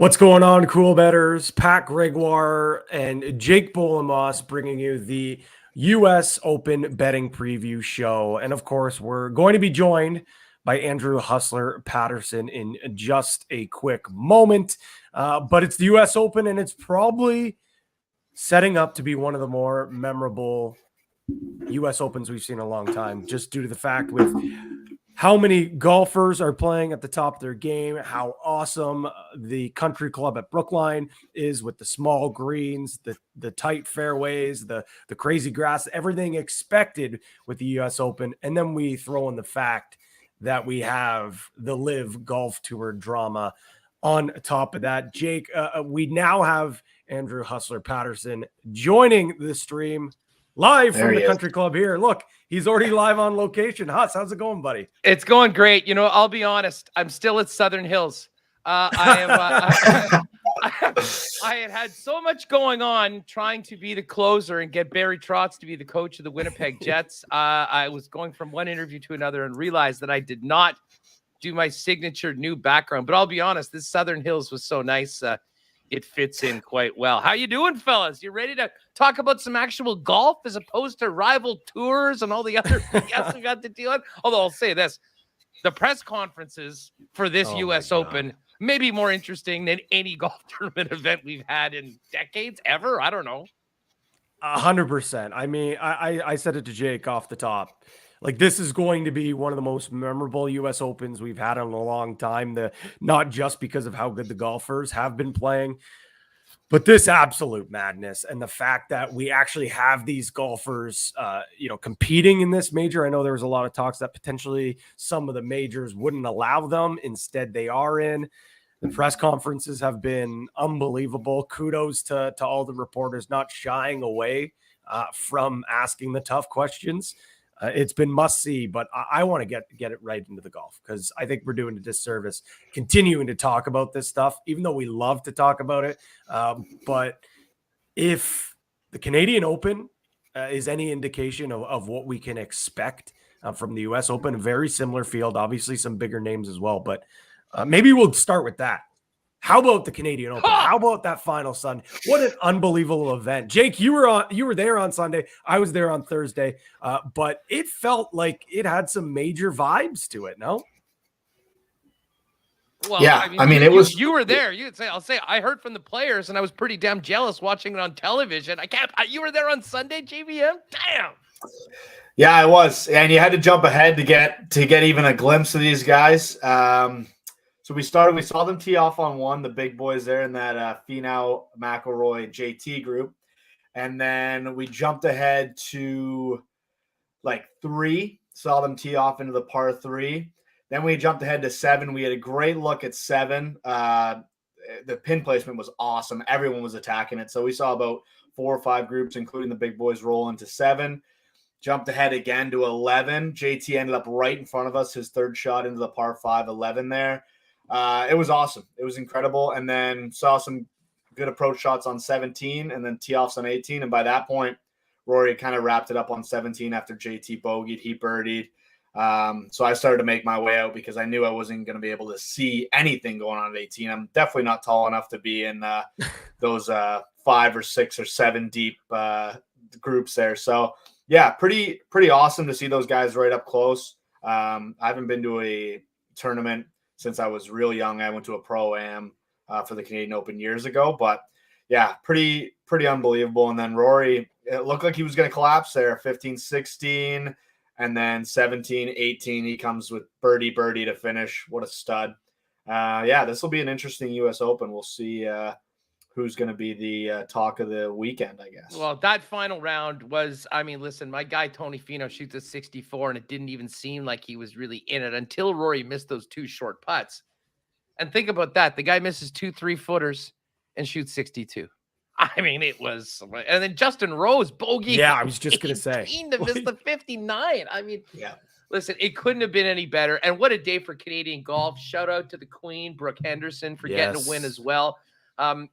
What's going on, cool betters? Pat Gregoire and Jake Bolin Moss bringing you the U.S. Open betting preview show. And of course, we're going to be joined by Andrew Hustler Paterson in just a quick moment. But it's the U.S. Open, and it's probably setting up to be one of the more memorable U.S. Opens we've seen in a long time, just due to the fact with how many golfers are playing at the top of their game, how awesome the country club at Brookline is with the small greens, the tight fairways, the crazy grass, everything expected with the U.S. Open. And then we throw in the fact that we have the Live Golf Tour drama on top of that. Jake, we now have Andrew Hustler Paterson joining the stream live from the country club here. Look, he's already live on location. Huss, how's it going, buddy? It's going great. You know, I'll be honest. I'm still at Southern Hills. I had so much going on trying to be the closer and get Barry Trotz to be the coach of the Winnipeg Jets. I was going from one interview to another and realized that I did not do my signature new background. But I'll be honest, this Southern Hills was so nice. It fits in quite well. How you doing, fellas? You ready to talk about some actual golf as opposed to rival tours and all the other BS we got to deal with? Although I'll say this, the press conferences for this U.S. Open may be more interesting than any golf tournament event we've had in decades, ever. I don't know. 100%. I mean, I said it to Jake off the top. Like, this is going to be one of the most memorable U.S. Opens we've had in a long time. Not just because of how good the golfers have been playing, but this absolute madness and the fact that we actually have these golfers, competing in this major. I know there was a lot of talks that potentially some of the majors wouldn't allow them. Instead, they are in. The press conferences have been unbelievable. Kudos to all the reporters not shying away from asking the tough questions. It's been must see, but I want to get it right into the golf because I think we're doing a disservice continuing to talk about this stuff, even though we love to talk about it. But if the Canadian Open is any indication of what we can expect from the U.S. Open, a very similar field, obviously some bigger names as well, but maybe we'll start with that. How about the Canadian Open? How about that final Sunday? What an unbelievable event. Jake, you were there on Sunday. I was there on Thursday. But it felt like it had some major vibes to it, no? Well, yeah, I mean it was. You were there. I'll say I heard from the players, and I was pretty damn jealous watching it on television. You were there on Sunday, JVM? Damn. Yeah, I was, and you had to jump ahead to get even a glimpse of these guys. So we saw them tee off on one, the big boys there in that Finau, McIlroy, JT group. And then we jumped ahead to like 3, saw them tee off into the par 3. Then we jumped ahead to 7. We had a great look at 7. The pin placement was awesome. Everyone was attacking it. So we saw about 4 or 5 groups, including the big boys, roll into 7. Jumped ahead again to 11. JT ended up right in front of us, his third shot into the par 5, 11 there. It was awesome. It was incredible. And then saw some good approach shots on 17 and then tee offs on 18. And by that point, Rory kind of wrapped it up on 17 after JT bogeyed, he birdied. So I started to make my way out because I knew I wasn't going to be able to see anything going on at 18. I'm definitely not tall enough to be in those 5 or 6 or 7 deep groups there. So yeah, pretty awesome to see those guys right up close. I haven't been to a tournament since I was real young. I went to a Pro-Am for the Canadian Open years ago. But, yeah, pretty unbelievable. And then Rory, it looked like he was going to collapse there, 15, 16, and then 17, 18. He comes with birdie to finish. What a stud. Yeah, this will be an interesting U.S. Open. We'll see who's going to be the talk of the weekend, I guess. Well, that final round was, I mean, listen, my guy Tony Finau shoots a 64, and it didn't even seem like he was really in it until Rory missed those 2 short putts. And think about that. The guy misses 2 3-footers and shoots 62. I mean, it was, and then Justin Rose, bogey. Yeah, I was just going to say. To miss the 59. I mean, yeah. Listen, it couldn't have been any better. And what a day for Canadian golf. Shout out to the Queen, Brooke Henderson, for getting a win as well.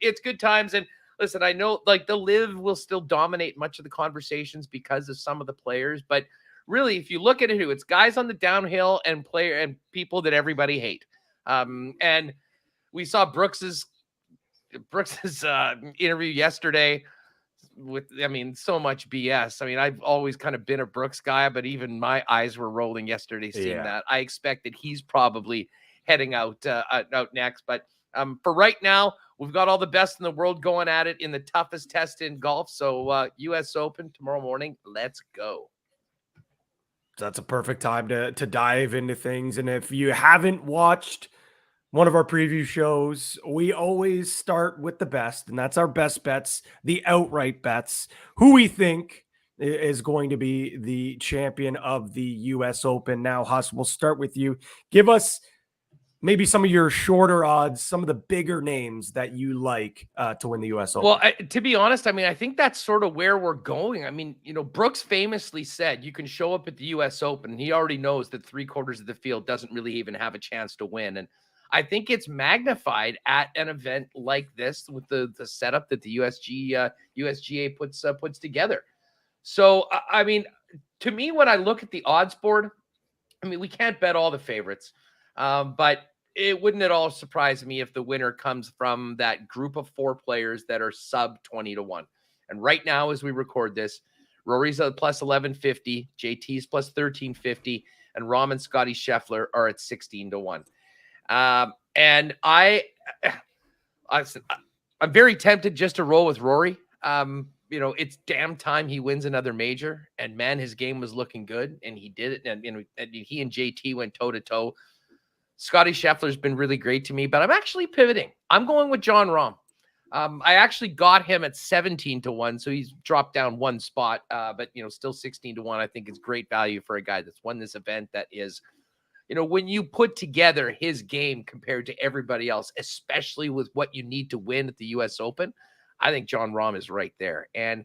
It's good times. And listen, I know like the Live will still dominate much of the conversations because of some of the players, but really, if you look at it, it's guys on the downhill and people that everybody hate. And we saw Brooks's Brooks's interview yesterday so much BS. I mean, I've always kind of been a Brooks guy, but even my eyes were rolling yesterday seeing that. I expect that he's probably heading out next. But for right now, we've got all the best in the world going at it in the toughest test in golf. So U.S. Open tomorrow morning. Let's go. That's a perfect time to dive into things. And if you haven't watched one of our preview shows, we always start with the best, and that's our best bets, the outright bets, who we think is going to be the champion of the U.S. Open. Now, Huss, we'll start with you. Give us maybe some of your shorter odds, some of the bigger names that you like to win the U.S. Open. Well, to be honest, I mean, I think that's sort of where we're going. I mean, Brooks famously said you can show up at the U.S. Open, and he already knows that 3/4 of the field doesn't really even have a chance to win. And I think it's magnified at an event like this with the setup that the USGA puts together. So, I mean, to me, when I look at the odds board, I mean, we can't bet all the favorites, but it wouldn't at all surprise me if the winner comes from that group of 4 players that are sub 20 to 1. And right now, as we record this, Rory's at plus 1150, JT's plus 1350, and Rahm and Scotty Scheffler are at 16 to 1. And I'm very tempted just to roll with Rory. It's damn time he wins another major, and man, his game was looking good, and he did it. And he and JT went toe to toe. Scotty Scheffler's been really great to me, but I'm actually pivoting. I'm going with Jon Rahm. I actually got him at 17 to 1, so he's dropped down 1 spot, but still 16 to 1. I think is great value for a guy that's won this event. That is, when you put together his game compared to everybody else, especially with what you need to win at the U.S. Open, I think Jon Rahm is right there. And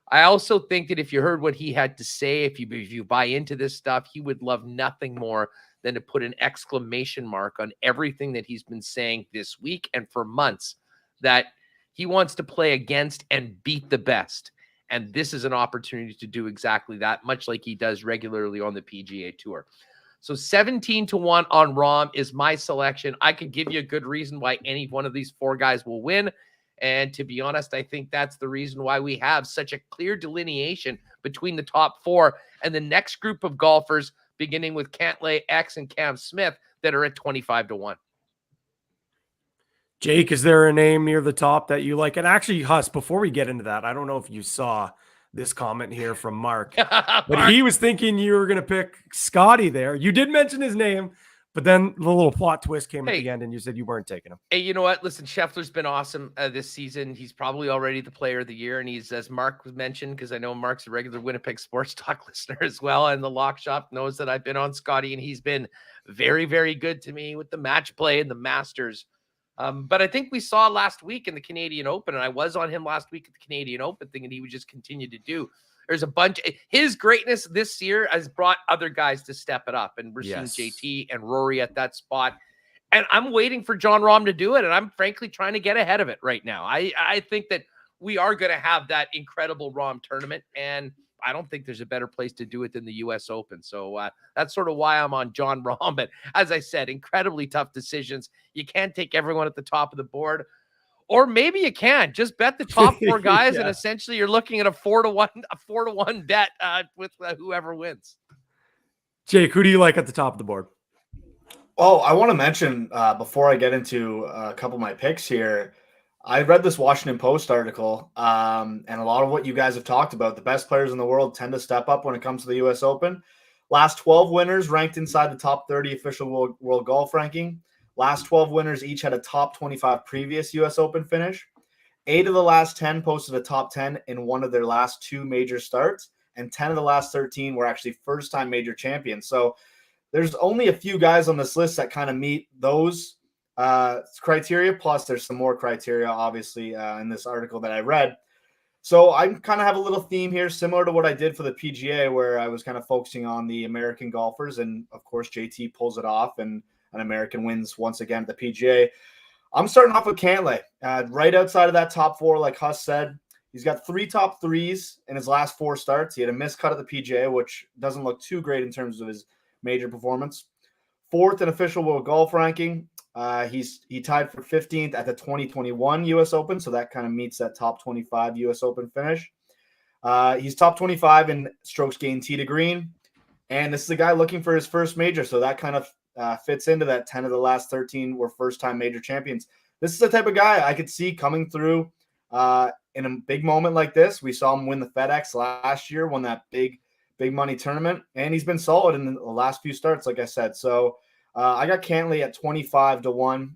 I also think that if you heard what he had to say, if you buy into this stuff, he would love nothing more than to put an exclamation mark on everything that he's been saying this week and for months, that he wants to play against and beat the best. And this is an opportunity to do exactly that, much like he does regularly on the PGA Tour. So 17 to 1 on Rahm is my selection. I could give you a good reason why any one of these 4 guys will win. And to be honest, I think that's the reason why we have such a clear delineation between the top 4 and the next group of golfers, beginning with Cantlay, X, and Cam Smith, that are at 25 to 1. Jake, is there a name near the top that you like? And actually, Huss, before we get into that, I don't know if you saw this comment here from Mark, but he was thinking you were going to pick Scotty there. You did mention his name, but then the little plot twist came at the end and you said you weren't taking him. Hey, you know what? Listen, Scheffler's been awesome this season. He's probably already the player of the year. And he's, as Mark was mentioned, because I know Mark's a regular Winnipeg Sports Talk listener as well, and the Lock Shop knows that I've been on Scotty, and he's been very, very good to me with the match play and the Masters. But I think we saw last week in the Canadian Open, and I was on him last week at the Canadian Open, thinking he would just continue to do. There's a bunch. His greatness this year has brought other guys to step it up, and we're seeing JT and Rory at that spot. And I'm waiting for Jon Rahm to do it, and I'm frankly trying to get ahead of it right now. I think that we are going to have that incredible Rahm tournament, and I don't think there's a better place to do it than the U.S. Open. So that's sort of why I'm on Jon Rahm. But as I said, incredibly tough decisions. You can't take everyone at the top of the board. Or maybe you can just bet the top 4 guys, and essentially you're looking at a 4-to-1 bet with whoever wins. Jake, who do you like at the top of the board? Oh, I want to mention before I get into a couple of my picks here, I read this Washington Post article, and a lot of what you guys have talked about, the best players in the world tend to step up when it comes to the U.S. Open. Last 12 winners ranked inside the top 30 official world golf ranking. Last 12 winners each had a top 25 previous U.S. Open finish. 8 of the last 10 posted a top 10 in one of their last 2 major starts, and 10 of the last 13 were actually first-time major champions. So there's only a few guys on this list that kind of meet those criteria, plus there's some more criteria, obviously, in this article that I read. So I kind of have a little theme here, similar to what I did for the PGA, where I was kind of focusing on the American golfers, and, of course, JT pulls it off, and an American wins once again at the PGA. I'm starting off with Cantlay, right outside of that top 4, like Huss said. He's got 3 top 3s in his last 4 starts. He had a missed cut at the PGA, which doesn't look too great in terms of his major performance. 4th in official world golf ranking, He tied for 15th at the 2021 U.S. Open, so that kind of meets that top 25 U.S. Open finish. He's top 25 in strokes gained tee to green, and this is a guy looking for his first major, so that kind of fits into that 10 of the last 13 were first-time major champions. This is the type of guy I could see coming through in a big moment like this. We saw him win the FedEx last year, won that big money tournament, and he's been solid in the last few starts, like I said. So I got Cantlay at 25-1,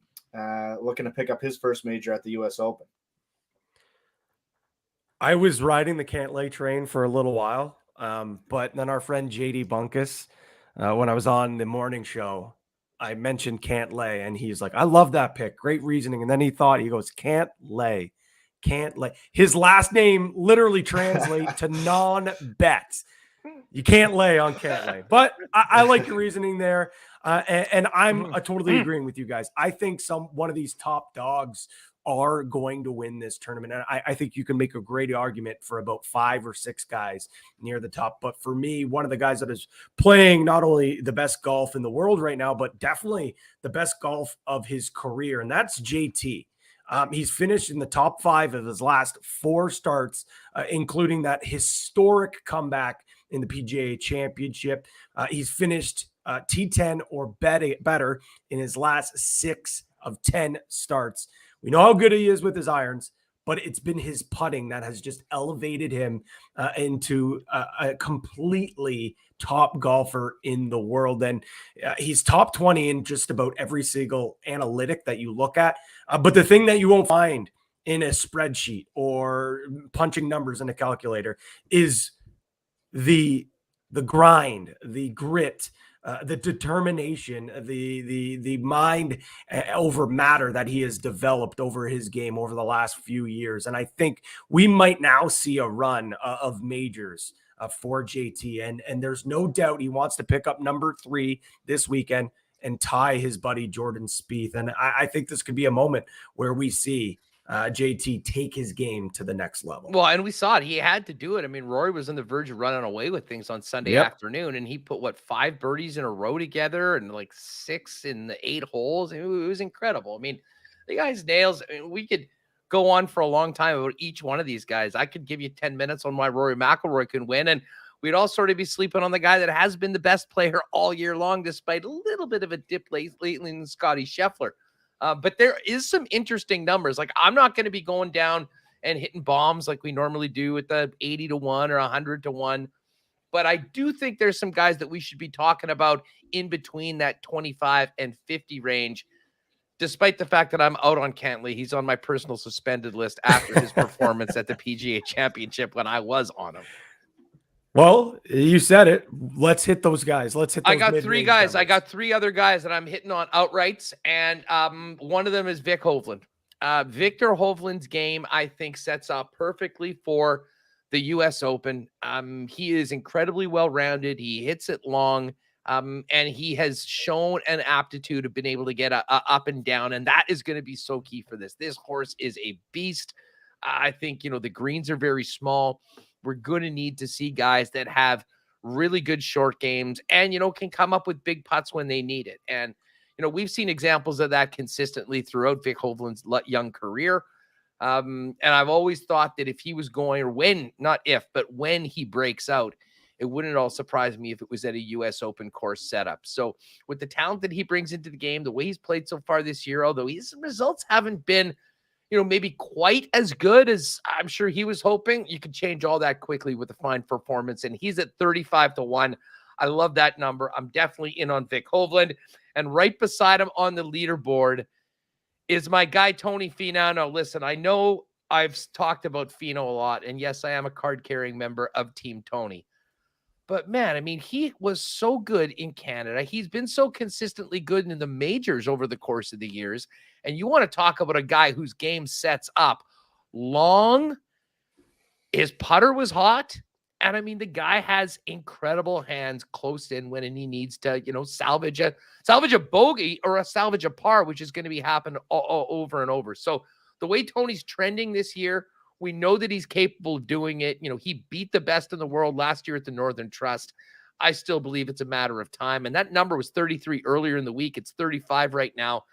looking to pick up his first major at the U.S. Open. I was riding the Cantlay train for a little while, but then our friend JD Bunkus, when I was on the morning show, I mentioned Cantlay, and he's like, I love that pick. Great reasoning. And then he goes, Cantlay. His last name literally translates to non-bet. You can't lay on Cantlay. But I like your reasoning there. And I'm totally agreeing with you guys. I think one of these top dogs are going to win this tournament. And I think you can make a great argument for about 5 or 6 guys near the top. But for me, one of the guys that is playing not only the best golf in the world right now, but definitely the best golf of his career, and that's JT. He's finished in the top 5 of his last 4 starts, including that historic comeback in the PGA Championship. He's finished T10 or better in his last 6 of 10 starts. We know how good he is with his irons, but it's been his putting that has just elevated him into a completely top golfer in the world. And he's top 20 in just about every single analytic that you look at. But the thing that you won't find in a spreadsheet or punching numbers in a calculator is the grind, the grit, the determination, the mind over matter that he has developed over his game over the last few years. And I think we might now see a run of majors for JT. And there's no doubt he wants to pick up number 3 this weekend and tie his buddy Jordan Spieth. And I think this could be a moment where we see JT take his game to the next level. Well, and we saw it. He had to do it. I mean, Rory was on the verge of running away with things on Sunday afternoon, and he put 5 birdies in a row together and like 6 in the 8 holes. It was incredible. I mean, the guy's nails. I mean, we could go on for a long time about each one of these guys. I could give you 10 minutes on why Rory McIlroy can win, and we'd all sort of be sleeping on the guy that has been the best player all year long, despite a little bit of a dip lately in Scotty Scheffler. But there is some interesting numbers. Like, I'm not going to be going down and hitting bombs like we normally do with the 80-1 or 100-1. But I do think there's some guys that we should be talking about in between that 25 and 50 range, despite the fact that I'm out on Cantlay. He's on my personal suspended list after his performance at the PGA Championship when I was on him. Well, you said it. Let's hit those guys. I got 3 guys. I got 3 other guys that I'm hitting on outrights, and one of them is Vic Hovland. Victor Hovland's game, I think, sets up perfectly for the U.S. Open. He is incredibly well-rounded. He hits it long, and he has shown an aptitude of being able to get up and down, and that is going to be so key for this. This horse is a beast. I think, the greens are very small. We're going to need to see guys that have really good short games and, can come up with big putts when they need it. And, we've seen examples of that consistently throughout Vic Hovland's young career. And I've always thought that if he was going, or when, not if, but when he breaks out, it wouldn't at all surprise me if it was at a U.S. Open course setup. So with the talent that he brings into the game, the way he's played so far this year, although his results haven't been maybe quite as good as I'm sure he was hoping, you could change all that quickly with a fine performance. And he's at 35-1. I love that number. I'm definitely in on Vic Hovland. And right beside him on the leaderboard is my guy, Tony Finau. Now, listen, I know I've talked about Finau a lot. And yes, I am a card-carrying member of Team Tony. But, man, I mean, he was so good in Canada. He's been so consistently good in the majors over the course of the years. And you want to talk about a guy whose game sets up long. His putter was hot. And, I mean, the guy has incredible hands close in when he needs to, salvage a bogey or salvage a par, which is going to be happening over and over. So the way Tony's trending this year, we know that he's capable of doing it. He beat the best in the world last year at the Northern Trust. I still believe it's a matter of time. And that number was 33 earlier in the week. It's 35 right now.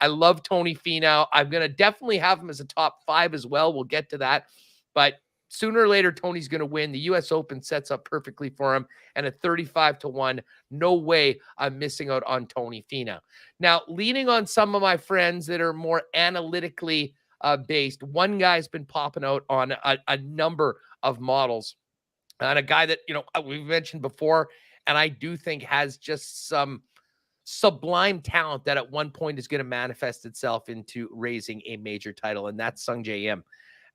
I love Tony Finau. I'm going to definitely have him as a top 5 as well. We'll get to that. But sooner or later, Tony's going to win. The U.S. Open sets up perfectly for him. And at 35-1, no way I'm missing out on Tony Finau. Now, leaning on some of my friends that are more analytically based, one guy's been popping out on a number of models. And a guy that, we've mentioned before, and I do think has just some sublime talent that at one point is going to manifest itself into raising a major title, and that's Sungjae Im.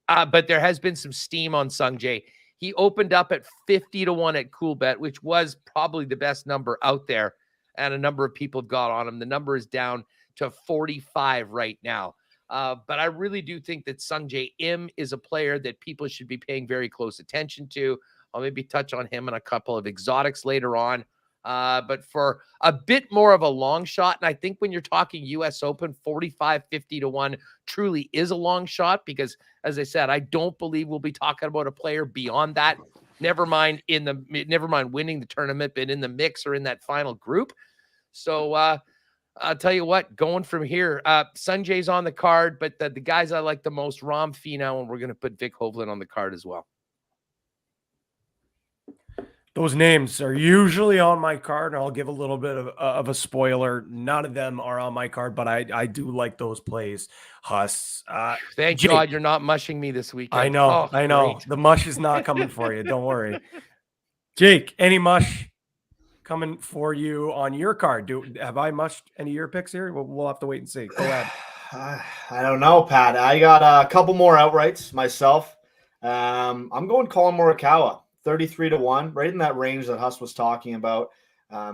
But there has been some steam on Sungjae. He opened up at 50-1 at Coolbet, which was probably the best number out there, and a number of people have got on him. The number is down to 45 right now. But I really do think that Sungjae Im is a player that people should be paying very close attention to. I'll maybe touch on him and a couple of exotics later on. But for a bit more of a long shot, and I think when you're talking U.S. Open, 45-50-1 truly is a long shot because, as I said, I don't believe we'll be talking about a player beyond that. Never mind winning the tournament, but in the mix or in that final group. So I'll tell you what, going from here, Sungjae's on the card, but the guys I like the most, Rahm, Finau, and we're going to put Vic Hovland on the card as well. Those names are usually on my card, and I'll give a little bit of a spoiler. None of them are on my card, but I do like those plays. Huss. Thank Jake, God you're not mushing me this weekend. I know. Oh, I know. great. The mush is not coming for you. Don't worry. Jake, any mush coming for you on your card? Have I mushed any of your picks here? We'll have to wait and see. Go ahead. I don't know, Pat. I got a couple more outrights myself. I'm going Colin Morikawa. 33-1, right in that range that Huss was talking about,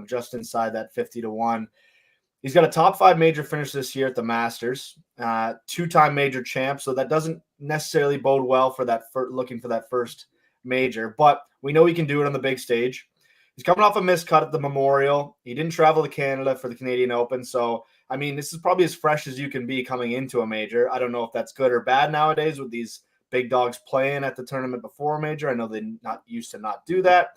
just inside that 50-1. He's got a top 5 major finish this year at the Masters, 2-time major champ, so that doesn't necessarily bode well for that looking for that first major, but we know he can do it on the big stage. He's coming off a missed cut at the Memorial. He didn't travel to Canada for the Canadian Open, so I mean, this is probably as fresh as you can be coming into a major. I don't know if that's good or bad nowadays with these big dogs playing at the tournament before a major. I know they not used to not do that.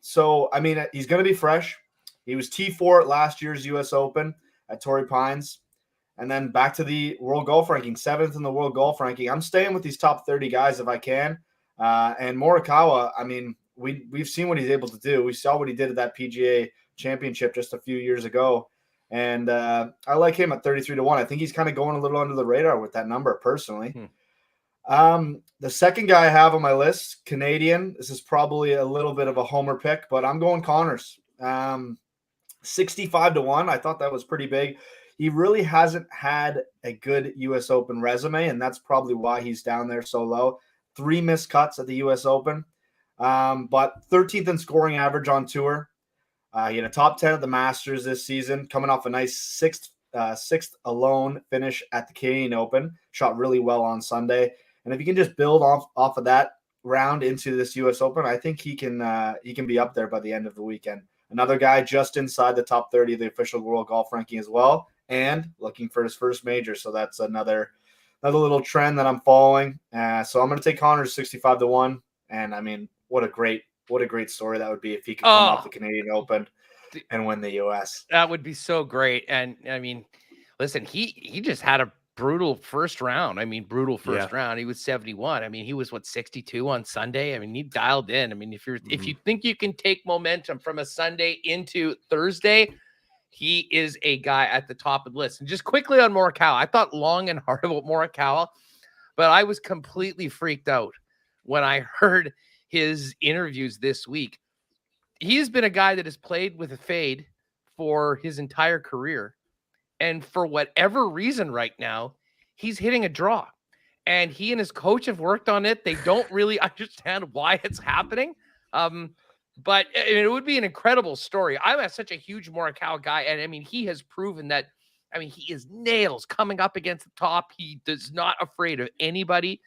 So, I mean, he's going to be fresh. He was T4 at last year's U.S. Open at Torrey Pines. And then back to the World Golf Ranking, 7th in the World Golf Ranking. I'm staying with these top 30 guys if I can. And Morikawa, I mean, we've seen what he's able to do. We saw what he did at that PGA Championship just a few years ago. And I like him at 33-1. I think he's kind of going a little under the radar with that number personally. The second guy I have on my list, Canadian. This is probably a little bit of a homer pick, but I'm going Connors. 65-1. I thought that was pretty big. He really hasn't had a good U.S. Open resume, and that's probably why he's down there so low. 3 missed cuts at the U.S. Open, but 13th in scoring average on tour. He had a top 10 at the Masters this season, coming off a nice sixth alone finish at the Canadian Open. Shot really well on Sunday. And if you can just build off of that round into this U.S. Open, I think he can be up there by the end of the weekend. Another guy just inside the top 30 of the official World Golf Ranking as well, and looking for his first major. So that's another little trend that I'm following. So I'm going to take Connors 65-1. And I mean, what a great story that would be if he could come off the Canadian Open and win the U.S. That would be so great. And I mean, listen, he just had a brutal first round. I mean, brutal first round. He was 71. I mean, he was 62 on Sunday. I mean, he dialed in. I mean, if you think you can take momentum from a Sunday into Thursday, he is a guy at the top of the list. And just quickly on Morikawa, I thought long and hard about Morikawa, but I was completely freaked out when I heard his interviews this week. He's been a guy that has played with a fade for his entire career. And for whatever reason right now, he's hitting a draw. And he and his coach have worked on it. They don't really understand why it's happening. But it would be an incredible story. I'm such a huge Morikawa guy. And I mean, he has proven that, I mean, he is nails coming up against the top. He is not afraid of anybody.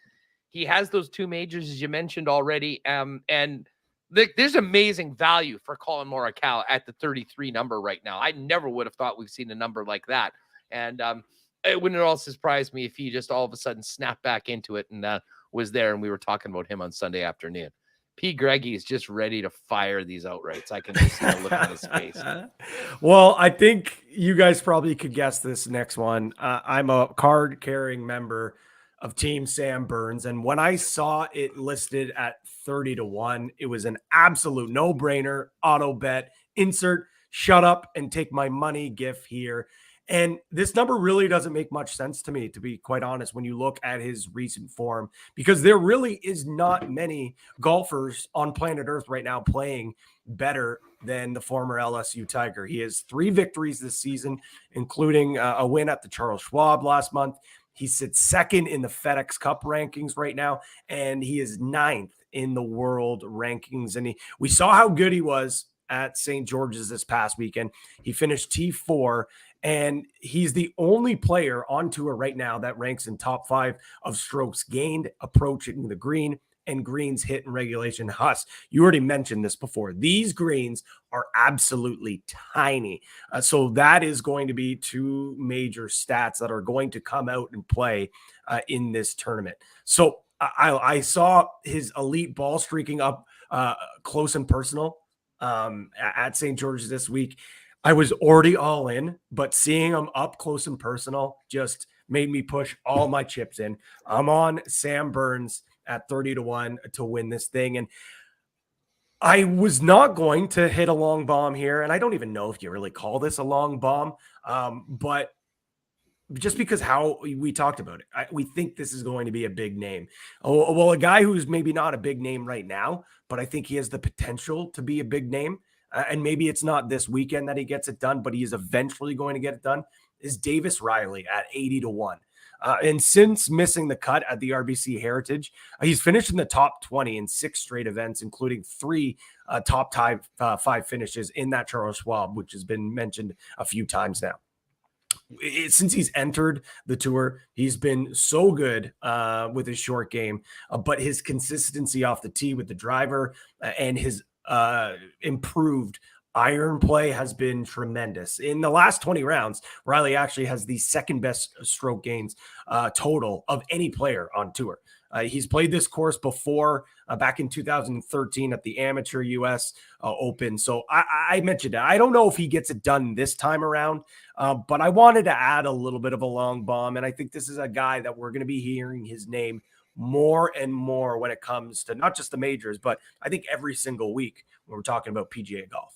He has those 2 majors, as you mentioned already. And there's amazing value for Colin Morikawa at the 33 number right now. I never would have thought we've seen a number like that. And it wouldn't at all surprise me if he just all of a sudden snapped back into it and was there and we were talking about him on Sunday afternoon. P. Greggy is just ready to fire these outrights. I can just see the look on his face. Well, I think you guys probably could guess this next one. I'm a card-carrying member of Team Sam Burns, and when I saw it listed at 30-1, it was an absolute no-brainer. Auto bet, insert, shut up and take my money gif here. And this number really doesn't make much sense to me, to be quite honest, when you look at his recent form, because there really is not many golfers on planet Earth right now playing better than the former LSU Tiger. He has 3 victories this season, including a win at the Charles Schwab last month. He sits second in the FedEx Cup rankings right now, and he is 9th in the world rankings. And we saw how good he was at St. George's this past weekend. He finished T4, and he's the only player on tour right now that ranks in top 5 of strokes gained approaching the green and greens hit in regulation. Huss, you already mentioned this before. These greens are absolutely tiny. So that is going to be 2 major stats that are going to come out and play in this tournament. So I saw his elite ball streaking up close and personal at St. George's this week. I was already all in, but seeing him up close and personal just made me push all my chips in. I'm on Sam Burns at 30-1 to win this thing. And I was not going to hit a long bomb here. And I don't even know if you really call this a long bomb. But just because how we talked about it, we think this is going to be a big name. Oh, well, a guy who's maybe not a big name right now, but I think he has the potential to be a big name. And maybe it's not this weekend that he gets it done, but he is eventually going to get it done, is Davis Riley at 80-1. And since missing the cut at the RBC Heritage, he's finished in the top 20 in 6 straight events, including 3 top 5 finishes in that Charles Schwab, which has been mentioned a few times now. Since he's entered the tour, he's been so good with his short game, but his consistency off the tee with the driver and his improved iron play has been tremendous. In the last 20 rounds, Riley actually has the second best stroke gains total of any player on tour. He's played this course before, back in 2013 at the Amateur US Open. So I mentioned it. I don't know if he gets it done this time around, but I wanted to add a little bit of a long bomb. And I think this is a guy that we're going to be hearing his name more and more when it comes to not just the majors, but I think every single week when we're talking about PGA golf.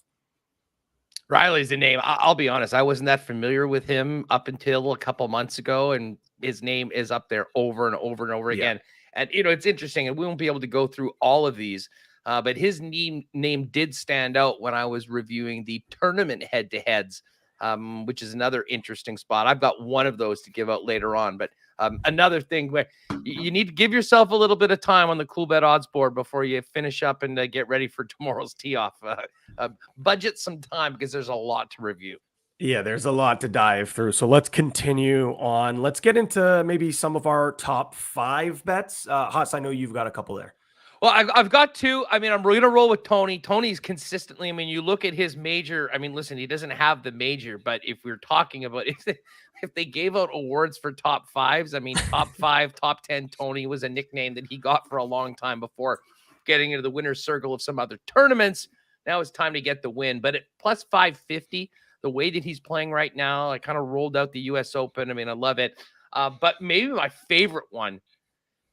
Riley's a name. I'll be honest, I wasn't that familiar with him up until a couple months ago, and his name is up there over and over and over again. And, it's interesting, and we won't be able to go through all of these, but his name did stand out when I was reviewing the tournament head-to-heads, which is another interesting spot. I've got one of those to give out later on, but another thing where you need to give yourself a little bit of time on the Coolbet odds board before you finish up and get ready for tomorrow's tee off. Budget some time because there's a lot to review. Yeah, there's a lot to dive through. So let's continue on. Let's get into maybe some of our top 5 bets. Haas, I know you've got a couple there. Well, I've got 2. I mean, I'm going to roll with Tony. Tony's consistently, you look at his major. Listen, he doesn't have the major, but if we're talking about if they gave out awards for top 5s, top 5, top 10, Tony was a nickname that he got for a long time before getting into the winner's circle of some other tournaments. Now it's time to get the win. But at plus 550, the way that he's playing right now, I kind of rolled out the US Open. I love it. But maybe my favorite one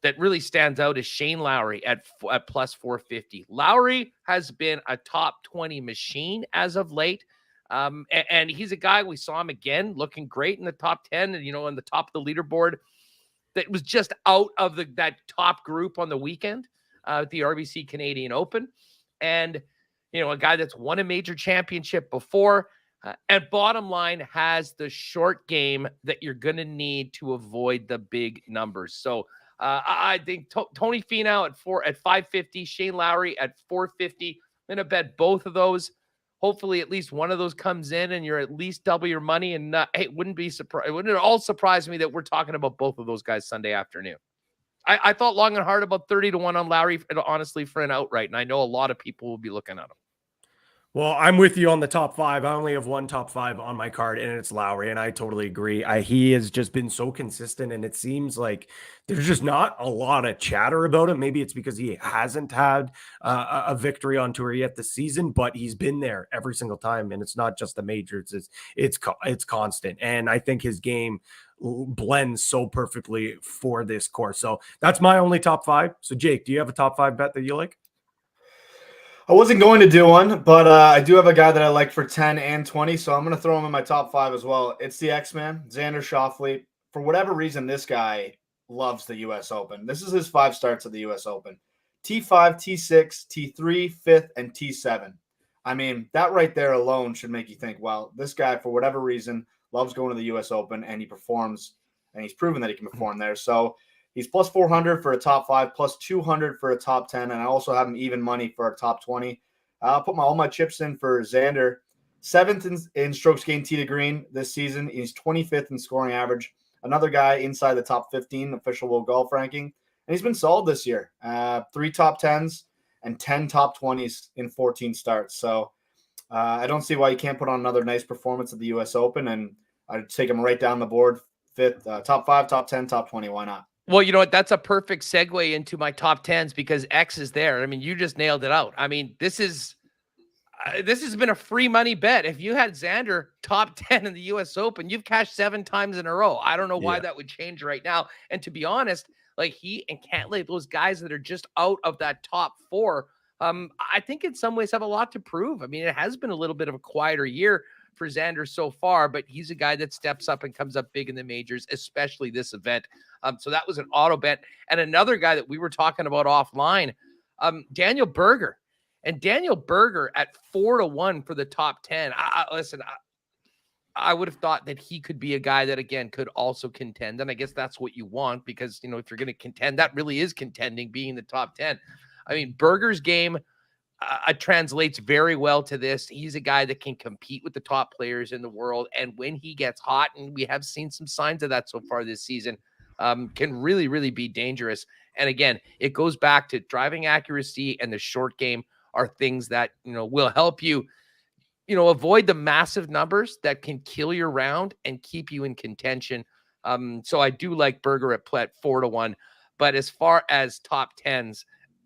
that really stands out is Shane Lowry at plus 450. Lowry has been a top 20 machine as of late. And he's a guy, we saw him again looking great in the top 10 and, on the top of the leaderboard that was just out of that top group on the weekend at the RBC Canadian Open. And, a guy that's won a major championship before. And bottom line, has the short game that you're going to need to avoid the big numbers. So I think Tony Finau at 550, Shane Lowry at 450. I'm going to bet both of those. Hopefully, at least one of those comes in, and you're at least double your money. And it wouldn't at all surprise me that we're talking about both of those guys Sunday afternoon. I thought long and hard about 30-1 on Lowry, honestly, for an outright, and I know a lot of people will be looking at him. Well, I'm with you on the top five. I only have one top five on my card, and it's Lowry, and I totally agree. He has just been so consistent, and it seems like there's just not a lot of chatter about him. Maybe it's because he hasn't had a victory on tour yet this season, but he's been there every single time, and it's not just the majors; it's constant. And I think his game blends so perfectly for this course. So that's my only top five. So, Jake, do you have a top five bet that you like? I wasn't going to do one, but I do have a guy that I like for 10 and 20, so I'm going to throw him in my top five as well. It's the X-Man, Xander Schauffele. For whatever reason, this guy loves the U.S. Open. This is his 5 starts at the U.S. Open. T5, T6, T3, 5th, and T7. I mean, that right there alone should make you think, well, this guy, for whatever reason, loves going to the U.S. Open, and he performs, and he's proven that he can perform there. So he's plus 400 for a top 5, plus 200 for a top 10, and I also have him even money for a top 20. I'll put all my chips in for Xander. 7th in strokes gained tee to green this season. He's 25th in scoring average. Another guy inside the top 15 official World Golf ranking. And he's been solid this year. 3 top 10s and 10 top 20s in 14 starts. So I don't see why you can't put on another nice performance at the U.S. Open, and I'd take him right down the board. 5th, top 5, top 10, top 20. Why not? Well, you know what? That's a perfect segue into my top 10s because X is there. I mean, you just nailed it out. I mean, this has been a free money bet. If you had Xander top 10 in the U.S. Open, you've cashed 7 times in a row. I don't know why that would change right now. And to be honest, like he and Cantlay, those guys that are just out of that top 4, I think in some ways have a lot to prove. I mean, it has been a little bit of a quieter year for Xander so far, but he's a guy that steps up and comes up big in the majors, especially this event. So that was an auto bet. And another guy that we were talking about offline, Daniel Berger. And Daniel Berger at 4-1 for the top 10. Listen, I would have thought that he could be a guy that, again, could also contend. And I guess that's what you want because, you know, if you're going to contend, that really is contending, being the top 10. I mean, Berger's game translates very well to this. He's a guy that can compete with the top players in the world. And when he gets hot, and we have seen some signs of that so far this season, can really, really be dangerous. And again, it goes back to driving accuracy and the short game are things that, you know, will help you, you know, avoid the massive numbers that can kill your round and keep you in contention. So I do like Berger at 4-1. But as far as top 10s,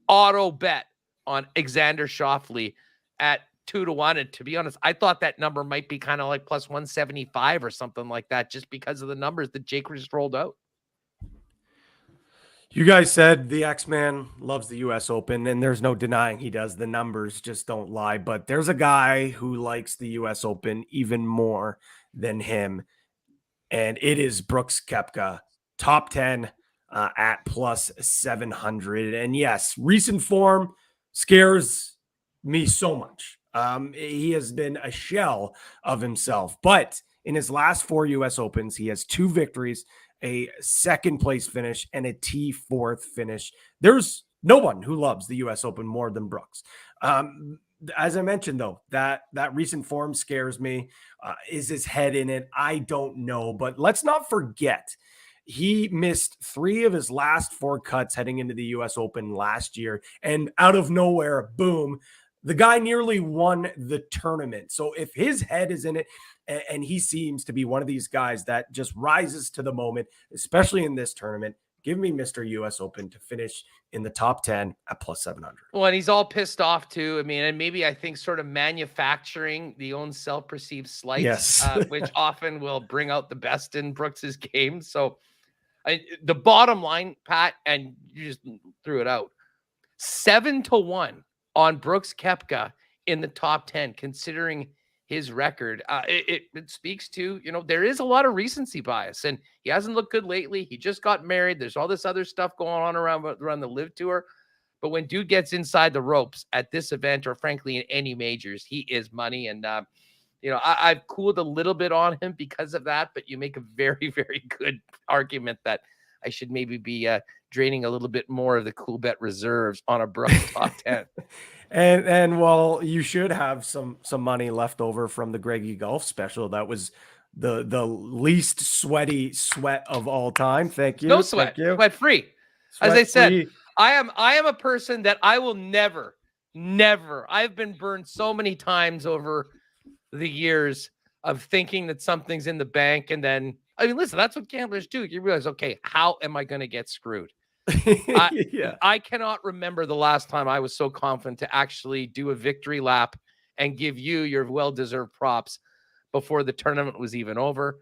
auto bet on Xander Schauffele at 2-1. And to be honest, I thought that number might be kind of like plus 175 or something like that, just because of the numbers that Jake just rolled out. You guys said the X-Man loves the U.S. Open, and there's no denying he does. The numbers just don't lie. But there's a guy who likes the U.S. Open even more than him, and it is Brooks Koepka, top 10 at plus 700. And yes, recent form scares me so much. He has been a shell of himself. But in his last 4 U.S. Opens, he has 2 victories, a second place finish, and a T4th finish. There's no one who loves the U.S. Open more than Brooks. As I mentioned, though, that recent form scares me. Is his head in it? I don't know. But let's not forget, he missed 3 of his last 4 cuts heading into the U.S. Open last year. And out of nowhere, boom, the guy nearly won the tournament. So if his head is in it, and he seems to be one of these guys that just rises to the moment, especially in this tournament, give me Mr. U.S. Open to finish in the top 10 at plus 700. Well, and he's all pissed off too. I mean, and maybe I think sort of manufacturing the own self-perceived slights, yes. Which often will bring out the best in Brooks's game. So the bottom line, Pat, and you just threw it out, 7-1 on Brooks Koepka in the top 10, considering his record. It speaks to, you know, there is a lot of recency bias, and he hasn't looked good lately. He just got married. There's all this other stuff going on around the Live Tour. But when dude gets inside the ropes at this event, or frankly in any majors, he is money. And, you know, I've cooled a little bit on him because of that, but you make a very, very good argument that I should maybe be draining a little bit more of the Coolbet reserves on a Brooks top 10. And well, you should have some money left over from the Gregoire golf special. That was the least sweaty sweat of all time. Thank you. No sweat. Thank you. Sweat free. As I said, I am a person that I will never Never. I've been burned so many times over the years of thinking that something's in the bank. And then, I mean, listen, that's what gamblers do. You realize, okay, how am I going to get screwed? Yeah. I cannot remember the last time I was so confident to actually do a victory lap and give you your well-deserved props before the tournament was even over.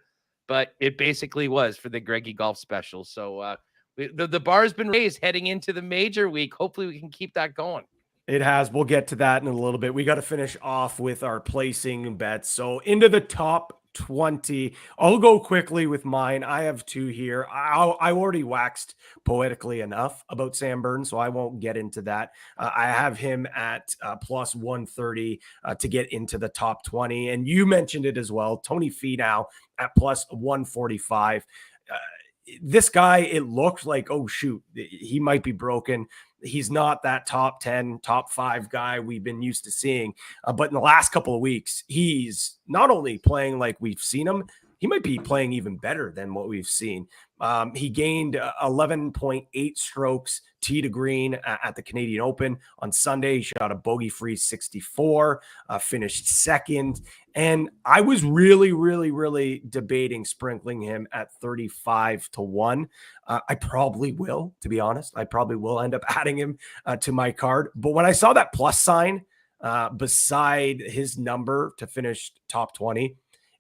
But it basically was for the Greggy Golf Special. So the bar has been raised heading into the major week. Hopefully we can keep that going. It has. We'll get to that in a little bit. We got to finish off with our placing bets. So into the top 20. I'll go quickly with mine. I have two here. I already waxed poetically enough about Sam Burns, so I won't get into that. I have him at plus 130 to get into the top 20. And you mentioned it as well. Tony Finau at plus 145. This guy, it looked like, oh, shoot, he might be broken. He's not that top 10, top 5 guy we've been used to seeing. But in the last couple of weeks, he's not only playing like we've seen him, he might be playing even better than what we've seen. He gained 11.8 strokes tee to green at the Canadian Open on Sunday. He shot a bogey-free 64, finished second. And I was really debating sprinkling him at 35 to 1. I probably will, to be honest. I probably will end up adding him to my card. But when I saw that plus sign beside his number to finish top 20,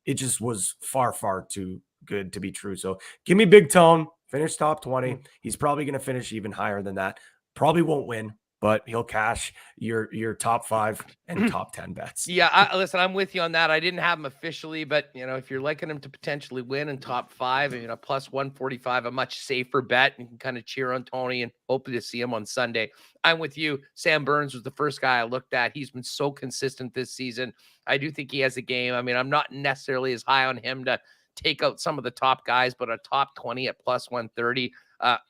it just was far too good to be true. So give me Big Tone, finish top 20. He's probably going to finish even higher than that. Probably won't win, but he'll cash your top 5 and top 10 bets. Yeah, listen, I'm with you on that. I didn't have him officially, but if you're liking him to potentially win in top 5, and plus 145, a much safer bet. You can kind of cheer on Tony and hopefully to see him on Sunday. I'm with you. Sam Burns was the first guy I looked at. He's been so consistent this season. I do think he has a game. I mean, I'm not necessarily as high on him to take out some of the top guys, but a top 20 at plus 130,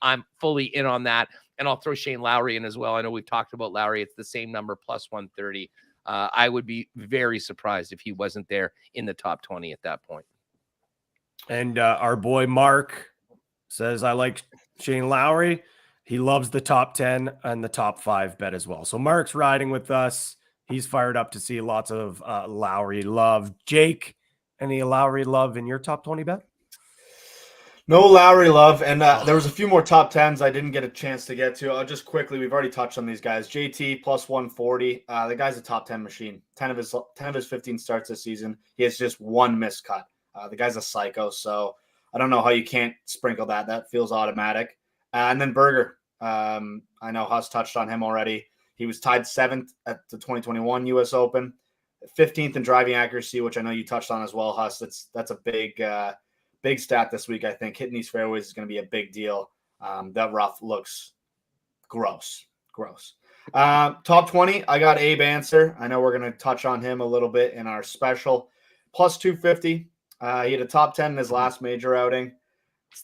I'm fully in on that. And I'll throw Shane Lowry in as well. I know we've talked about Lowry. It's the same number, plus 130. I would be very surprised if he wasn't there in the top 20 at that point. And our boy Mark says, I like Shane Lowry. He loves the top 10 and the top 5 bet as well. So Mark's riding with us. He's fired up to see lots of Lowry love. Jake, any Lowry love in your top 20 bet? No Lowry love, and there was a few more top 10s I didn't get a chance to get to. I'll just quickly, we've already touched on these guys. JT plus 140. The guy's a top 10 machine. 10 of his 15 starts this season. He has just one miscut. The guy's a psycho, so I don't know how you can't sprinkle that. That feels automatic. And then Berger. I know Huss touched on him already. He was tied 7th at the 2021 U.S. Open, 15th in driving accuracy, which I know you touched on as well, Huss. That's a big stat this week. I think hitting these fairways is going to be a big deal. That rough looks gross. Top 20, I got Abe Answer. I know we're going to touch on him a little bit in our special. Plus 250. He had a top 10 in his last major outing.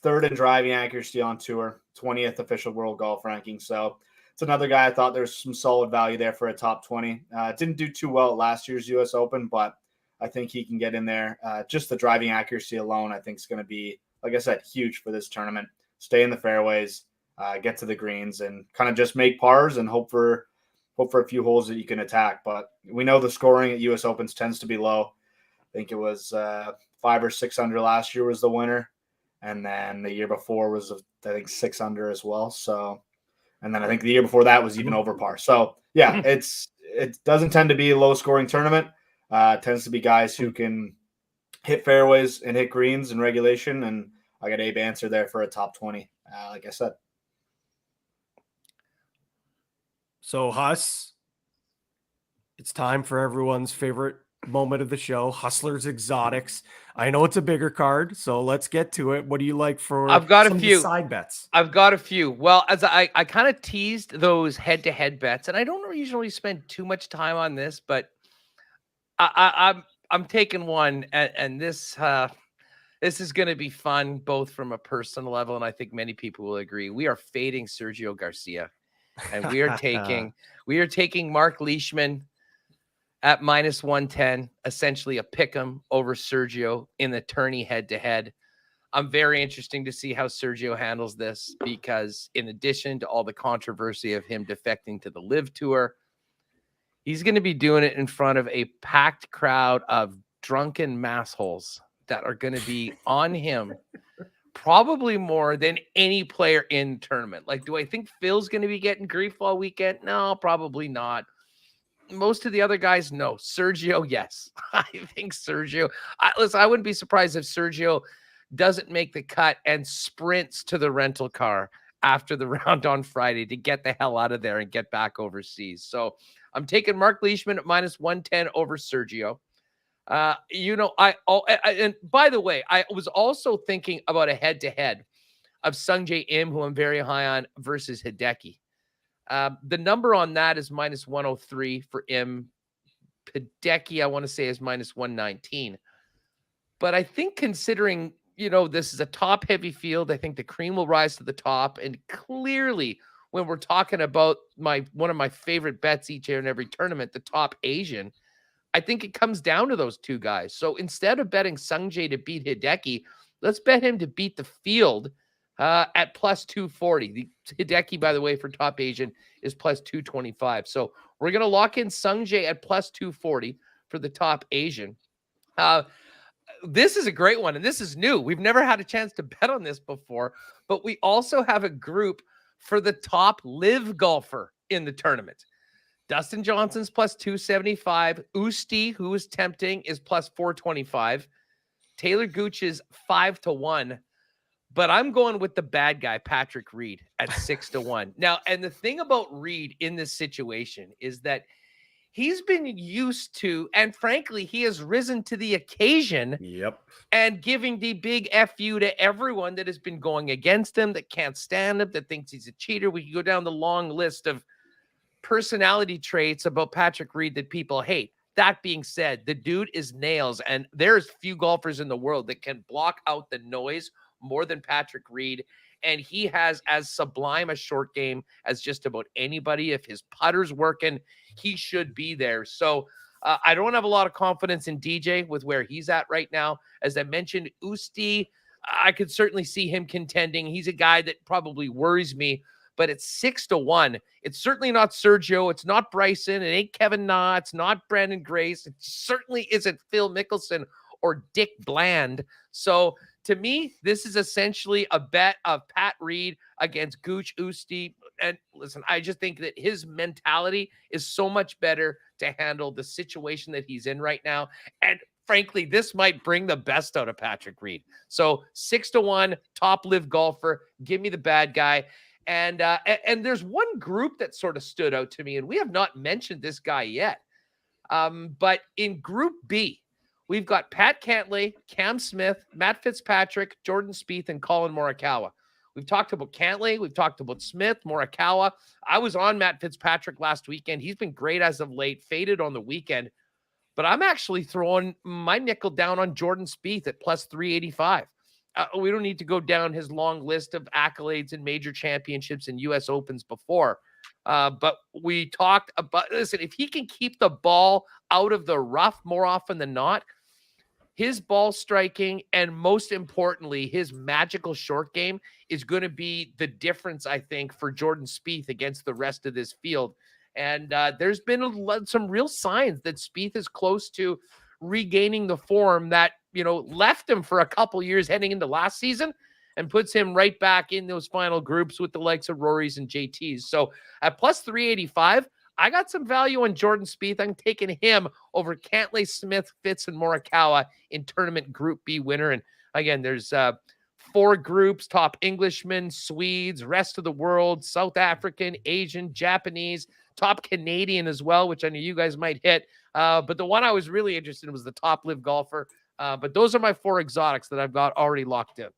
3rd in driving accuracy on tour. 20th official world golf ranking. So it's another guy I thought there's some solid value there for a top 20. Didn't do too well at last year's U.S. Open, but I think he can get in there. Just the driving accuracy alone, I think, is going to be, like I said, huge for this tournament. Stay in the fairways, get to the greens, and kind of just make pars and hope for a few holes that you can attack. But we know the scoring at U.S. Opens tends to be low. I think it was 5 or 6 under last year was the winner, and then the year before was, I think, 6 under as well. So, and then I think the year before that was even over par. So yeah, it doesn't tend to be a low scoring tournament. Tends to be guys who can hit fairways and hit greens in regulation. And I got Abe Answer there for a top 20, like I said. So Huss, it's time for everyone's favorite moment of the show, Hustlers Exotics. I know it's a bigger card, so let's get to it. What do you like for I've got a few side bets? I've got a few. Well, as I kind of teased those head-to-head bets, and I don't usually spend too much time on this, but I'm taking one, and this is going to be fun, both from a personal level, and I think many people will agree. We are fading Sergio Garcia, and we are taking Mark Leishman at minus 110, essentially a pick'em over Sergio in the tourney head-to-head. I'm very interesting to see how Sergio handles this, because in addition to all the controversy of him defecting to the Live Tour, He's going to be doing it in front of a packed crowd of drunken massholes that are going to be on him probably more than any player in the tournament. Like, do I think Phil's going to be getting grief all weekend? No, probably not. Most of the other guys, no. Sergio, yes. I think Sergio. Listen, I wouldn't be surprised if Sergio doesn't make the cut and sprints to the rental car after the round on Friday to get the hell out of there and get back overseas. So I'm taking Mark Leishman at -110 over Sergio. And by the way, I was also thinking about a head-to-head of Sungjae Im, who I'm very high on, versus Hideki. The number on that is -103 for Im. Hideki, I want to say, is -119. But I think considering, this is a top-heavy field, I think the cream will rise to the top. And clearly, when we're talking about one of my favorite bets each year in every tournament, the top Asian, I think it comes down to those two guys. So instead of betting Sungjae to beat Hideki, let's bet him to beat the field at +240. The Hideki, by the way, for top Asian is +225. So we're going to lock in Sungjae at +240 for the top Asian. This is a great one, and this is new. We've never had a chance to bet on this before, but we also have a group for the top live golfer in the tournament. Dustin Johnson's +275. Usti, who is tempting, is +425. Taylor Gooch is 5-1. But I'm going with the bad guy, Patrick Reed, at 6-1. Now, and the thing about Reed in this situation is that he's been used to, and frankly, he has risen to the occasion. Yep. And giving the big FU to everyone that has been going against him, that can't stand him, that thinks he's a cheater. We can go down the long list of personality traits about Patrick Reed that people hate. That being said, the dude is nails, and there's few golfers in the world that can block out the noise more than Patrick Reed, and he has as sublime a short game as just about anybody. If his putter's working, he should be there. So I don't have a lot of confidence in DJ with where he's at right now. As I mentioned, Usti, I could certainly see him contending. He's a guy that probably worries me, but it's 6-1. It's certainly not Sergio. It's not Bryson. It ain't Kevin Na. It's not Brandon Grace. It certainly isn't Phil Mickelson or Dick Bland. So to me, this is essentially a bet of Pat Reed against Gooch Usti. And listen, I just think that his mentality is so much better to handle the situation that he's in right now. And frankly, this might bring the best out of Patrick Reed. So 6-1, top live golfer. Give me the bad guy. And there's one group that sort of stood out to me, and we have not mentioned this guy yet. But in Group B, we've got Pat Cantlay, Cam Smith, Matt Fitzpatrick, Jordan Spieth, and Colin Morikawa. We've talked about Cantlay. We've talked about Smith, Morikawa. I was on Matt Fitzpatrick last weekend. He's been great as of late, faded on the weekend. But I'm actually throwing my nickel down on Jordan Spieth at +385. We don't need to go down his long list of accolades and major championships and U.S. Opens before. But we talked about, listen, if he can keep the ball out of the rough more often than not, his ball striking and most importantly, his magical short game is going to be the difference, I think, for Jordan Spieth against the rest of this field. And there's been some real signs that Spieth is close to regaining the form that, left him for a couple years heading into last season and puts him right back in those final groups with the likes of Rory's and JT's. So at +385, I got some value on Jordan Spieth. I'm taking him over Cantlay, Smith, Fitz, and Morikawa in tournament Group B winner. And again, there's 4 groups: top Englishmen, Swedes, rest of the world, South African, Asian, Japanese, top Canadian as well, which I know you guys might hit. But the one I was really interested in was the top live golfer. But those are my 4 exotics that I've got already locked in.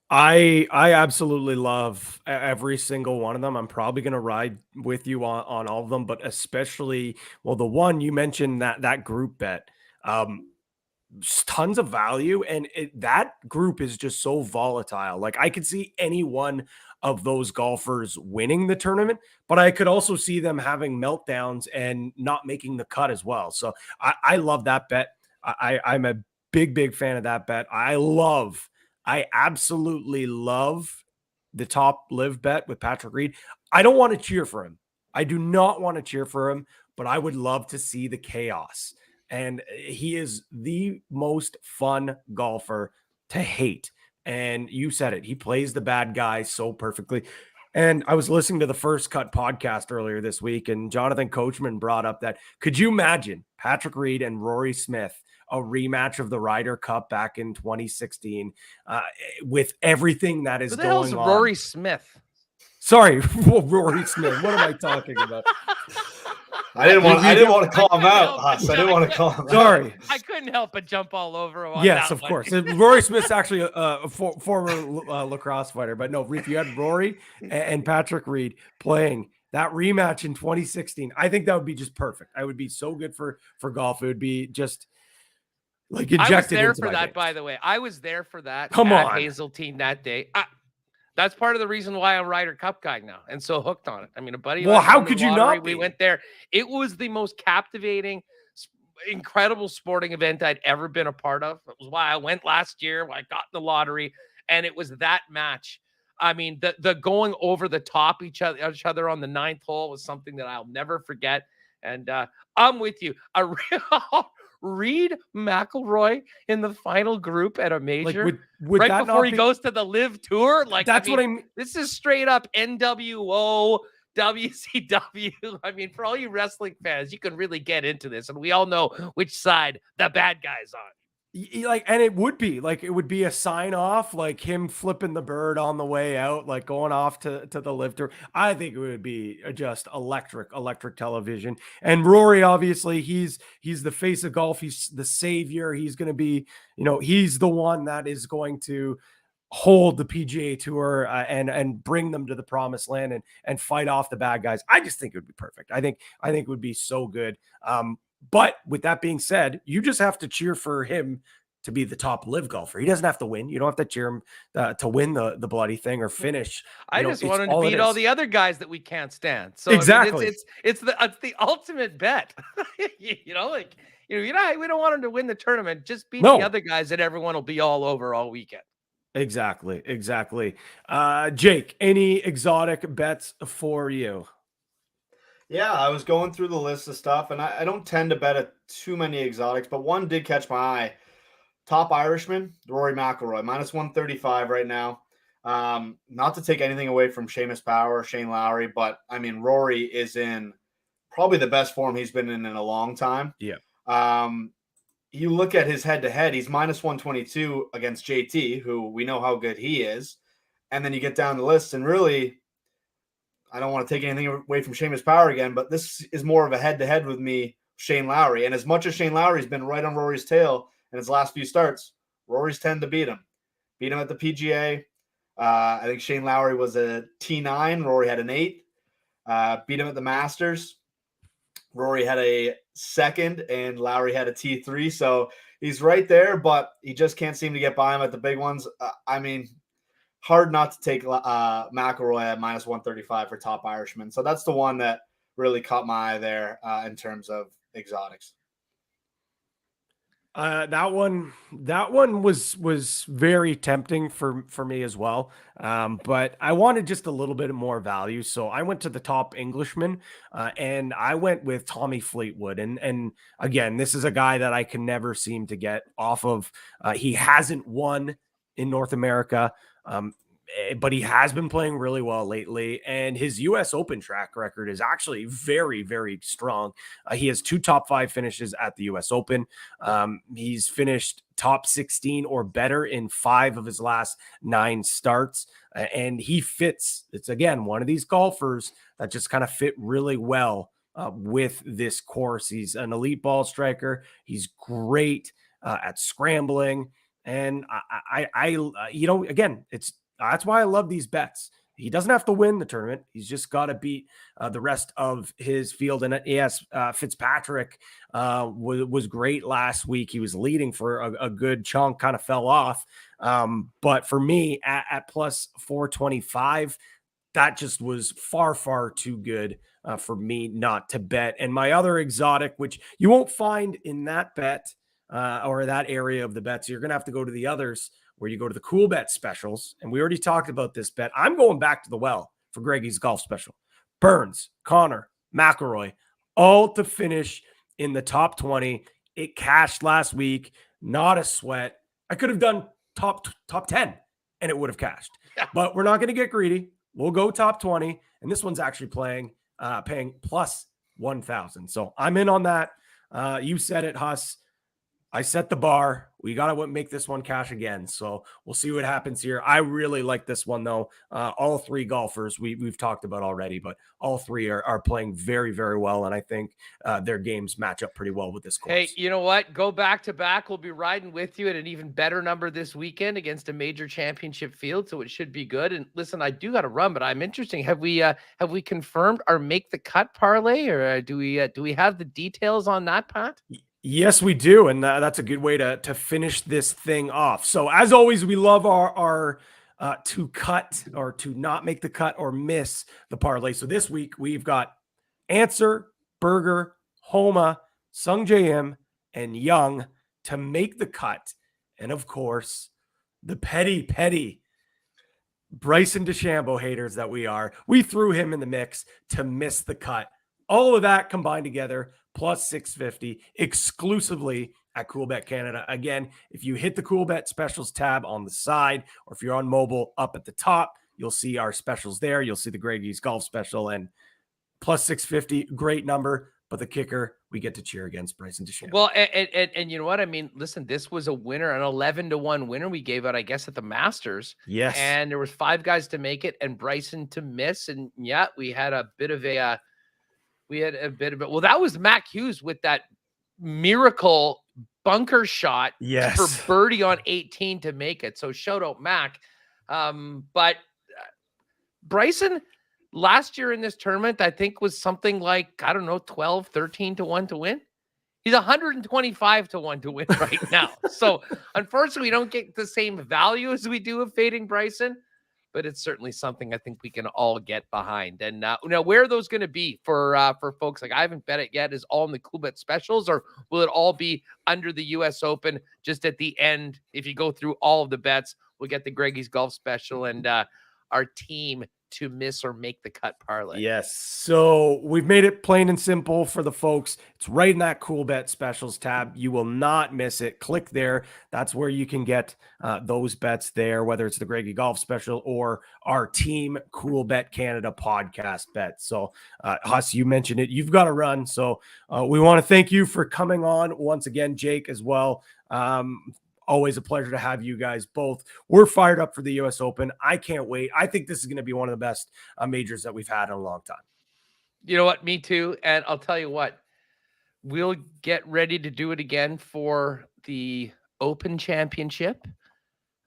I absolutely love every single one of them. I'm probably going to ride with you on all of them, but especially, well, the one you mentioned, that group bet, tons of value. And that group is just so volatile. Like, I could see any one of those golfers winning the tournament, but I could also see them having meltdowns and not making the cut as well. So I love that bet. I'm a big fan of that bet. I absolutely love the top live bet with Patrick Reed. I don't want to cheer for him. I do not want to cheer for him, but I would love to see the chaos. And he is the most fun golfer to hate. And you said it. He plays the bad guy so perfectly. And I was listening to the First Cut podcast earlier this week, and Jonathan Coachman brought up that, could you imagine Patrick Reed and Rory Smith, a rematch of the Ryder Cup back in 2016, with everything that is Who the going hell's on? Rory Smith? Sorry, Rory Smith. What am I talking about? I didn't want to call him out, Huss. I didn't want to call him out. Sorry. I couldn't help but jump all over him on Yes, that of one. course. Rory Smith's actually a former lacrosse fighter. But no, if you had Rory and Patrick Reed playing that rematch in 2016, I think that would be just perfect. I would be so good for golf. It would be just like injected. I was there into for my that, veins. by the way. I was there for that. Come at on. Hazeltine that day. That's part of the reason why I'm Ryder Cup guy now and so hooked on it. I mean, a buddy. Well, how could you not We be? went there. It was the most captivating, incredible sporting event I'd ever been a part of. It was why I went last year. Why I got in the lottery, and it was that match. I mean, the going over the top each other on the 9th hole was something that I'll never forget. And I'm with you. A real Reed McIlroy in the final group at a major, Like, would right that before not he be- goes to the Live Tour. Like, That's what I mean. mean. This is straight up NWO, WCW. I mean, for all you wrestling fans, you can really get into this, and we all know which side the bad guy's on. Like, and it would be a sign off, like him flipping the bird on the way out, like going off to the lifter. I think it would be just electric television. And Rory, obviously, he's the face of golf. He's the savior. He's going to be, he's the one that is going to hold the PGA Tour and bring them to the promised land and fight off the bad guys. I just think it would be perfect. I think it would be so good. But with that being said, you just have to cheer for him to be the top live golfer. He doesn't have to win. You don't have to cheer him to win the bloody thing or finish. I just want him to beat all the other guys that we can't stand. So exactly, I mean, it's the ultimate bet. We don't want him to win the tournament. Just beat the other guys, and everyone will be all over all weekend. Exactly. Jake, any exotic bets for you? Yeah, I was going through the list of stuff, and I don't tend to bet at too many exotics, but one did catch my eye. Top Irishman, Rory McIlroy, minus 135 right now. Not to take anything away from Seamus Power, Shane Lowry, but I mean, Rory is in probably the best form he's been in a long time. Yeah. You look at his head-to-head, he's minus 122 against JT, who we know how good he is. And then you get down the list, and really, I don't want to take anything away from Seamus Power again, but this is more of a head-to-head with me, Shane Lowry. And as much as Shane Lowry's been right on Rory's tail in his last few starts, Rory's tend to beat him. Beat him at the PGA. I think Shane Lowry was a T9. Rory had an 8. Beat him at the Masters. Rory had a 2nd, and Lowry had a T3. So he's right there, but he just can't seem to get by him at the big ones. I mean, hard not to take McIlroy at minus 135 for top Irishman. So that's the one that really caught my eye there in terms of exotics. That one was very tempting for me as well. But I wanted just a little bit more value. So I went to the top Englishman and I went with Tommy Fleetwood. And again, this is a guy that I can never seem to get off of. He hasn't won in North America. But he has been playing really well lately, and his U.S. Open track record is actually very, very strong. He has 2 top 5 finishes at the U.S. Open. He's finished top 16 or better in 5 of his last 9 starts, and he fits. It's, again, one of these golfers that just kind of fit really well with this course. He's an elite ball striker. He's great at scrambling, and again, that's why I love these bets. He doesn't have to win the tournament. He's just got to beat the rest of his field. And yes, Fitzpatrick was great last week. He was leading for a good chunk, kind of fell off. But for me, at plus 425, that just was far, far too good for me not to bet. And my other exotic, which you won't find in that bet or that area of the bets, you're going to have to go to the others, where you go to the Coolbet specials. And we already talked about this bet. I'm going back to the well for Greggy's golf special. Burns, Connor, McIlroy, all to finish in the top 20. It cashed last week, not a sweat. I could have done top 10 and it would have cashed. Yeah. But we're not going to get greedy. We'll go top 20. And this one's actually paying plus 1,000. So I'm in on that. You said it, Huss. I set the bar. We got to make this one cash again. So we'll see what happens here. I really like this one, though. All three golfers we've talked about already, but all three are playing very, very well. And I think their games match up pretty well with this course. Hey, you know what? Go back to back. We'll be riding with you at an even better number this weekend against a major championship field. So it should be good. And listen, I do got to run, but I'm interesting. Have we confirmed our make the cut parlay, or do we have the details on that, Pat? Yes, we do. And that's a good way to finish this thing off. So as always, we love our to cut or to not make the cut or miss the parlay. So this week we've got Answer, Berger, Homa, Sung JM, and Young to make the cut. And of course, the petty Bryson DeChambeau haters that we are, we threw him in the mix to miss the cut. All of that combined together, plus 650 exclusively at Coolbet Canada. Again, if you hit the Coolbet specials tab on the side, or if you're on mobile up at the top, you'll see our specials there. You'll see the Gregie's golf special and plus 650, great number. But the kicker, we get to cheer against Bryson DeChambeau. Well, and you know what? I mean, listen, this was a winner, an 11-1 winner we gave out, I guess, at the Masters. Yes. And there was 5 guys to make it and Bryson to miss. And yeah, we had a bit of a well, that was Mac Hughes with that miracle bunker shot for birdie on 18 to make it. So shout out Mac. But Bryson last year in this tournament, I think was something like, I don't know, 12, 13 to 1 to win. He's 125 to 1 to win right now. So unfortunately, we don't get the same value as we do of fading Bryson, but it's certainly something I think we can all get behind. And now where are those going to be for folks? Like, I haven't bet it yet. Is all in the Coolbet specials, or will it all be under the US Open just at the end? If you go through all of the bets, we'll get the Gregie's golf special and our team to miss or make the cut parlay. Yes. So we've made it plain and simple for the folks. It's right in that Coolbet specials tab. You will not miss it. Click there. That's where you can get those bets there, whether it's the Gregie golf special or our team Coolbet Canada podcast bet. So Huss, you mentioned it. You've got to run. So we want to thank you for coming on once again, Jake, as well. Always a pleasure to have you guys both. We're fired up for the US Open. I can't wait. I think this is going to be one of the best majors that we've had in a long time. You know what? Me too. And I'll tell you what, we'll get ready to do it again for the Open Championship.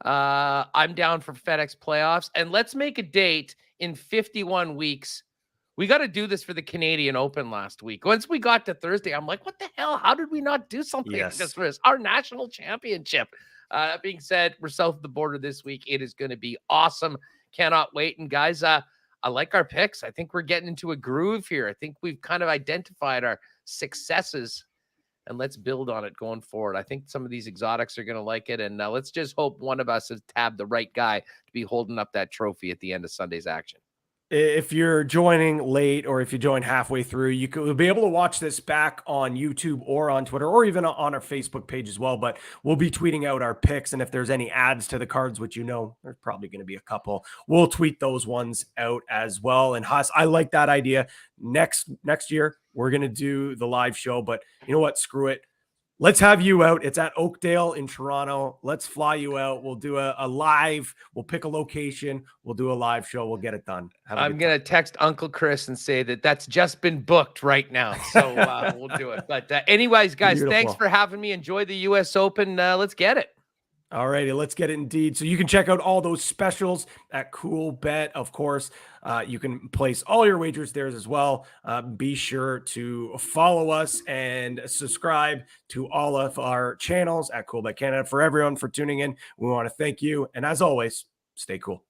I'm down for FedEx playoffs, and let's make a date in 51 weeks. We got to do this for the Canadian Open last week. Once we got to Thursday, I'm like, what the hell? How did we not do something like this for us? Our national championship. That being said, we're south of the border this week. It is going to be awesome. Cannot wait. And guys, I like our picks. I think we're getting into a groove here. I think we've kind of identified our successes, and let's build on it going forward. I think some of these exotics are going to like it. And let's just hope one of us has tabbed the right guy to be holding up that trophy at the end of Sunday's action. If you're joining late or if you join halfway through, you'll be able to watch this back on YouTube or on Twitter or even on our Facebook page as well. But we'll be tweeting out our picks. And if there's any ads to the cards, which there's probably going to be a couple, we'll tweet those ones out as well. And Huss, I like that idea. Next year, we're going to do the live show. But you know what? Screw it. Let's have you out. It's at Oakdale in Toronto. Let's fly you out. We'll do a live. We'll pick a location. We'll do a live show. We'll get it done. I'm going to text Uncle Chris and say that's just been booked right now. So we'll do it. But anyways, guys, Beautiful. Thanks for having me. Enjoy the US Open. Let's get it. All righty, let's get it indeed. So you can check out all those specials at Coolbet. Of course, you can place all your wagers there as well. Be sure to follow us and subscribe to all of our channels at Coolbet Canada. For everyone for tuning in, we want to thank you. And as always, stay cool.